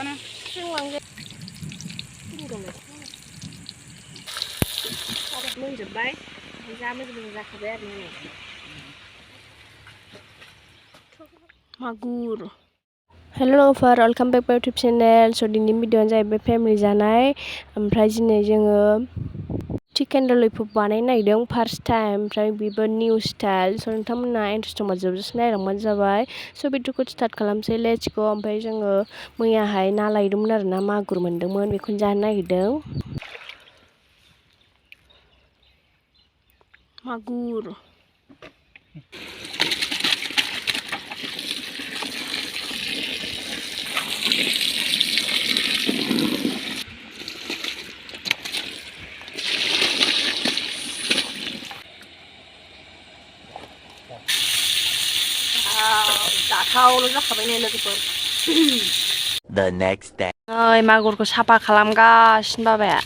nó Lang cái đi rồi mình chụp bay ra mới mình ra cái này magur. Hello for welcome back to YouTube channel. So दिनैनि भिडिअ'आनो जाहैबाय family जानाय ओमफ्राय दिनै जोङो chicken lollipop बानायनो नागिरदों first time ओमफ्राय बेबो निउ स्टाइल स' नोंथांमोना इन्ट्रेस्ट दंबा जोबजासे नायलांबानो जाबाय स' भिडिअ'खौ स्टार्ट खालामसै लेट्स गो ओमफ्राय जोङो मैयाहाय ना लायदोंमोन आरो ना मागुर मोनदोंमोन बेखौनो जानो नागिरदों मागुर The next day. ओइ मागुरखौ साफा खालामगासिनो बाबाया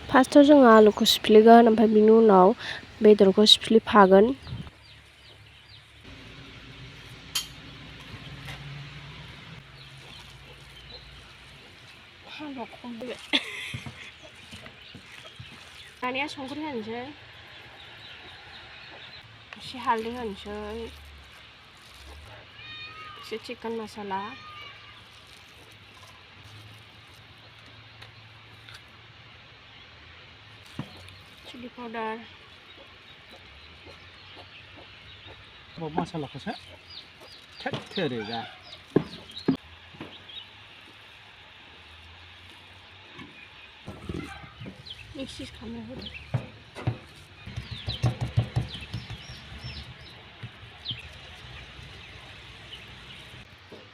फार्स्टआव जोङो आलुखौ सिफ्लेगोन ओमफ्राय बिनि उनाव बेदरखौ सिफ्लेफागोन दानिया संख्रि होनोसै एसे हालदै होनोसै एसे चिकेन मसाला चिली पाउडार मसालाखौसो थेक ओरै जा मिक्स खालामना होदो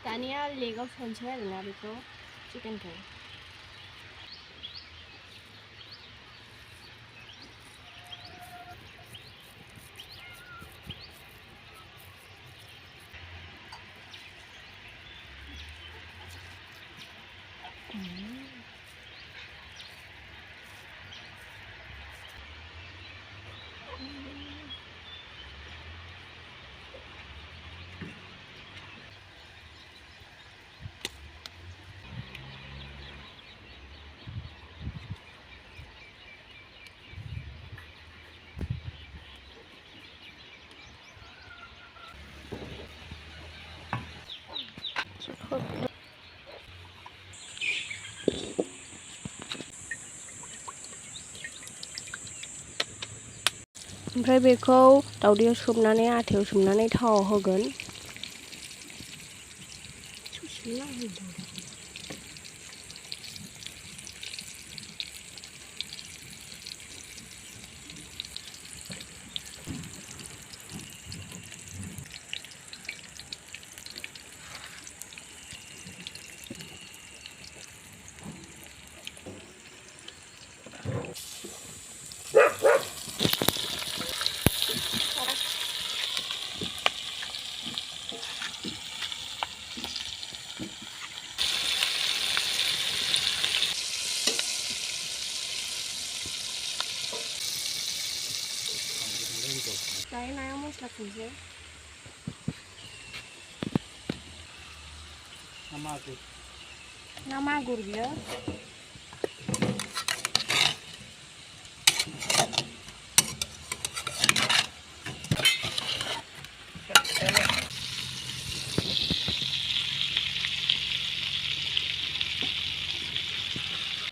दानिया लेगआव सोनोसै आरोना बेखौ चिकेनखौ ओमफ्राय बेखौ दावदैयाव सोमनानै आथायाव सोमनानै थावाव होगोन फुनसै ना मागुर बियो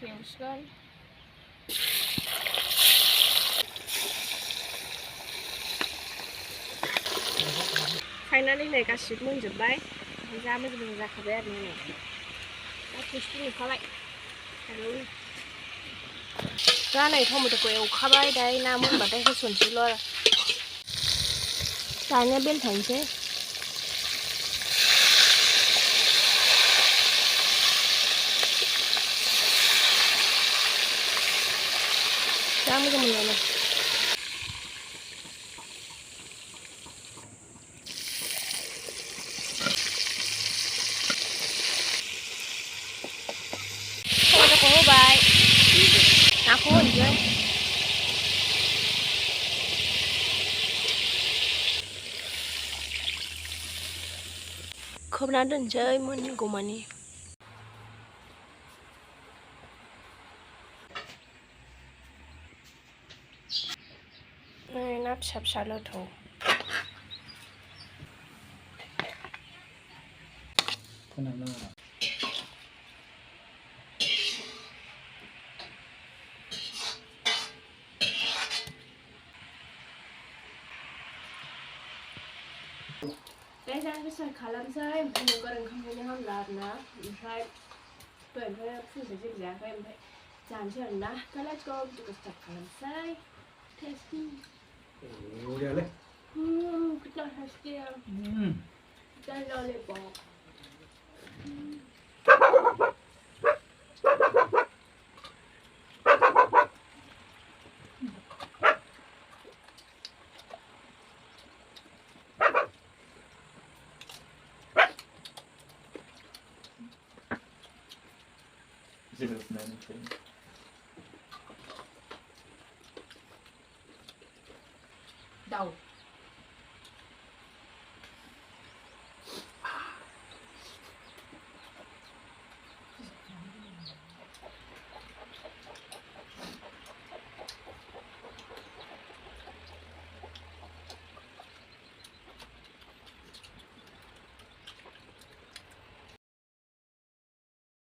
एवसिगोन फाइनालि नै गासिबो मोनजोब्बाय जा मोजां जाखाबाय आरो नै दा टेस्टि नुखाबाय दा नै टमेट'खौ एवखाबाय दायो ना मोनबाथाय होसनसैल' आरो दानिया बेलथायनोसै जा मोजां मोनलाय टमेट'खौ होबाय नाखौ होनोसै खोबना दोनसै मोनगौमानि नै ना फिसा फिसा लोथौ Guys, jangan besar kalam saya, mau goreng kamunya hamla na, oमफ्राय फुंनिफ्राय जेबो जायाखै ओमफ्राय जानोसै आरोना दा let's go भिडिअखौ स्टार्ट खालामसै टेस्टि kita tasty kita lollipop Daw